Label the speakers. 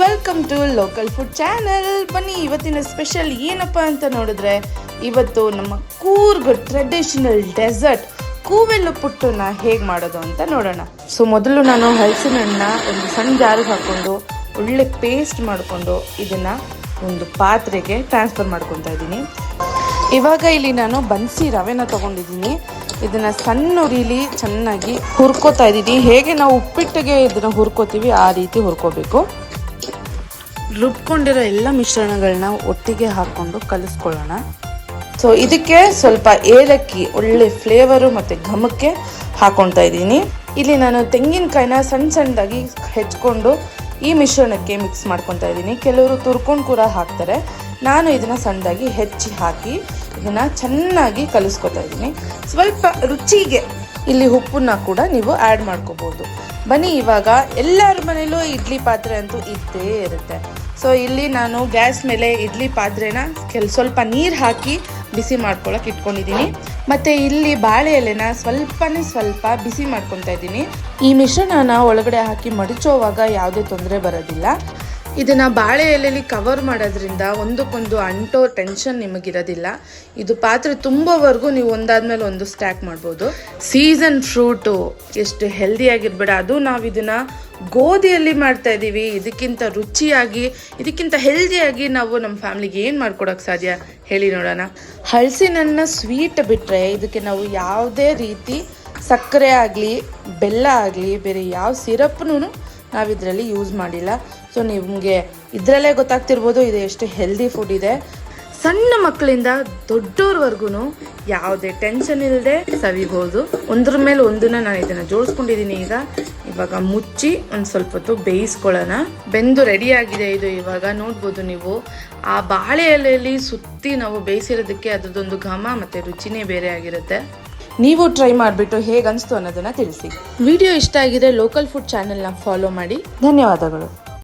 Speaker 1: Welcome to local food channel. ಬನ್ನಿ, ಇವತ್ತಿನ special ಏನಪ್ಪ ಅಂತ ನೋಡಿದ್ರೆ, ಇವತ್ತು ನಮ್ಮ ಕೂರ್ಗ್ ಟ್ರೆಡಿಷನಲ್ ಡೆಸರ್ಟ್ ಕೂವೆಲ್ಲು ಪುಟ್ಟನ್ನ ಹೇಗೆ ಮಾಡೋದು ಅಂತ ನೋಡೋಣ. ಸೊ ಮೊದಲು ನಾನು ಹಲಸಿನ ಹಣ್ಣನ್ನ ಒಂದು ಸಣ್ಣ ಜಾರಿಗೆ ಹಾಕ್ಕೊಂಡು ಒಳ್ಳೆ ಪೇಸ್ಟ್ ಮಾಡಿಕೊಂಡು ಇದನ್ನು ಒಂದು ಪಾತ್ರೆಗೆ ಟ್ರಾನ್ಸ್ಫರ್ ಮಾಡ್ಕೊತಾ ಇದ್ದೀನಿ. ಇವಾಗ ಇಲ್ಲಿ ನಾನು ಬನ್ಸಿ ರವೆನ ತೊಗೊಂಡಿದ್ದೀನಿ. ಇದನ್ನು ಸಣ್ಣ ಉರಿಲಿ ಚೆನ್ನಾಗಿ ಹುರ್ಕೋತಾ ಇದ್ದೀನಿ. ಹೇಗೆ ನಾವು ಉಪ್ಪಿಟ್ಟಿಗೆ ಇದನ್ನು ಹುರ್ಕೋತೀವಿ ಆ ರೀತಿ ಹುರ್ಕೋಬೇಕು. ರುಬ್ಕೊಂಡಿರೋ ಎಲ್ಲ ಮಿಶ್ರಣಗಳನ್ನ ಒಟ್ಟಿಗೆ ಹಾಕ್ಕೊಂಡು ಕಲಿಸ್ಕೊಳ್ಳೋಣ. ಸೊ ಇದಕ್ಕೆ ಸ್ವಲ್ಪ ಏಲಕ್ಕಿ ಒಳ್ಳೆ ಫ್ಲೇವರು ಮತ್ತು ಘಮಕ್ಕೆ ಹಾಕ್ಕೊಳ್ತಾ ಇದ್ದೀನಿ. ಇಲ್ಲಿ ನಾನು ತೆಂಗಿನಕಾಯಿನ ಸಣ್ಣದಾಗಿ ಹೆಚ್ಕೊಂಡು ಈ ಮಿಶ್ರಣಕ್ಕೆ ಮಿಕ್ಸ್ ಮಾಡ್ಕೊತಾ ಇದ್ದೀನಿ. ಕೆಲವರು ತುರ್ಕೊಂಡು ಕೂಡ ಹಾಕ್ತಾರೆ. ನಾನು ಇದನ್ನು ಸಣ್ಣದಾಗಿ ಹೆಚ್ಚಿ ಹಾಕಿ ಇದನ್ನು ಚೆನ್ನಾಗಿ ಕಲಿಸ್ಕೊತಾ ಇದ್ದೀನಿ. ಸ್ವಲ್ಪ ರುಚಿಗೆ ಇಲ್ಲಿ ಉಪ್ಪನ್ನ ಕೂಡ ನೀವು ಆ್ಯಡ್ ಮಾಡ್ಕೋಬೋದು. ಬನ್ನಿ, ಇವಾಗ ಎಲ್ಲರ ಮನೇಲೂ ಇಡ್ಲಿ ಪಾತ್ರೆ ಅಂತೂ ಇದ್ದೇ ಇರುತ್ತೆ. ಸೊ ಇಲ್ಲಿ ನಾನು ಗ್ಯಾಸ್ ಮೇಲೆ ಇಡ್ಲಿ ಪಾತ್ರೆನ ಸ್ವಲ್ಪ ನೀರು ಹಾಕಿ ಬಿಸಿ ಮಾಡ್ಕೊಳಕ್ಕೆ ಇಟ್ಕೊಂಡಿದ್ದೀನಿ. ಮತ್ತು ಇಲ್ಲಿ ಬಾಳೆ ಎಲೆನ ಸ್ವಲ್ಪ ಬಿಸಿ ಮಾಡ್ಕೊತಾ ಇದ್ದೀನಿ. ಈ ಮಿಶ್ರಣನ ಒಳಗಡೆ ಹಾಕಿ ಮಡಚೋವಾಗ ಯಾವುದೇ ತೊಂದರೆ ಬರೋದಿಲ್ಲ. ಇದನ್ನು ಬಾಳೆ ಎಲೆಯಲ್ಲಿ ಕವರ್ ಮಾಡೋದ್ರಿಂದ ಒಂದಕ್ಕೊಂದು ಅಂಟೋ ಟೆನ್ಷನ್ ನಿಮಗಿರೋದಿಲ್ಲ. ಇದು ಪಾತ್ರೆ ತುಂಬೋವರೆಗೂ ನೀವು ಒಂದಾದ್ಮೇಲೆ ಒಂದು ಸ್ಟ್ಯಾಕ್ ಮಾಡ್ಬೋದು. ಸೀಸನ್ ಫ್ರೂಟು ಎಷ್ಟು ಹೆಲ್ದಿಯಾಗಿರ್ಬೇಡ, ಅದು ನಾವು ಇದನ್ನು ಗೋಧಿಯಲ್ಲಿ ಮಾಡ್ತಾ ಇದ್ದೀವಿ. ಇದಕ್ಕಿಂತ ರುಚಿಯಾಗಿ, ಇದಕ್ಕಿಂತ ಹೆಲ್ದಿಯಾಗಿ ನಾವು ನಮ್ಮ ಫ್ಯಾಮಿಲಿಗೆ ಏನು ಮಾಡ್ಕೊಡೋಕ್ಕೆ ಸಾಧ್ಯ ಹೇಳಿ ನೋಡೋಣ. ಹಲಸಿನನ್ನ ಸ್ವೀಟ್ ಬಿಟ್ಟರೆ ಇದಕ್ಕೆ ನಾವು ಯಾವುದೇ ರೀತಿ ಸಕ್ಕರೆ ಆಗಲಿ ಬೆಲ್ಲ ಆಗಲಿ ಬೇರೆ ಯಾವ ಸಿರಪ್ನೂ ನಾವಿದರಲ್ಲಿ ಯೂಸ್ ಮಾಡಿಲ್ಲ. ಸೊ ನಿಮಗೆ ಇದರಲ್ಲೇ ಗೊತ್ತಾಗ್ತಿರ್ಬೋದು ಇದು ಎಷ್ಟು ಹೆಲ್ದಿ ಫುಡ್ ಇದೆ. ಸಣ್ಣ ಮಕ್ಕಳಿಂದ ದೊಡ್ಡೋರ್ವರೆಗೂ ಯಾವುದೇ ಟೆನ್ಷನ್ ಇಲ್ಲದೆ ಸವಿಬೋದು. ಒಂದ್ರ ಮೇಲೆ ಒಂದನ್ನ ನಾನು ಇದನ್ನು ಜೋಡಿಸ್ಕೊಂಡಿದ್ದೀನಿ. ಇವಾಗ ಮುಚ್ಚಿ ಒಂದು ಸ್ವಲ್ಪ ಹೊತ್ತು ಬೇಯಿಸ್ಕೊಳ್ಳೋಣ. ಬೆಂದು ರೆಡಿಯಾಗಿದೆ ಇದು. ಇವಾಗ ನೋಡ್ಬೋದು ನೀವು, ಆ ಬಾಳೆ ಎಲೆಯಲ್ಲಿ ಸುತ್ತಿ ನಾವು ಬೇಯಿಸಿರೋದಕ್ಕೆ ಅದರದ್ದೊಂದು ಘಮ ಮತ್ತು ರುಚಿನೇ ಬೇರೆ ಆಗಿರುತ್ತೆ. ನೀವು ಟ್ರೈ ಮಾಡಿಬಿಟ್ಟು ಹೇಗೆ ಅನಿಸ್ತು ಅನ್ನೋದನ್ನು ತಿಳಿಸಿ. ವಿಡಿಯೋ ಇಷ್ಟ ಆಗಿದ್ರೆ ಲೋಕಲ್ ಫುಡ್ ಚಾನೆಲ್ನ ಫಾಲೋ ಮಾಡಿ. ಧನ್ಯವಾದಗಳು.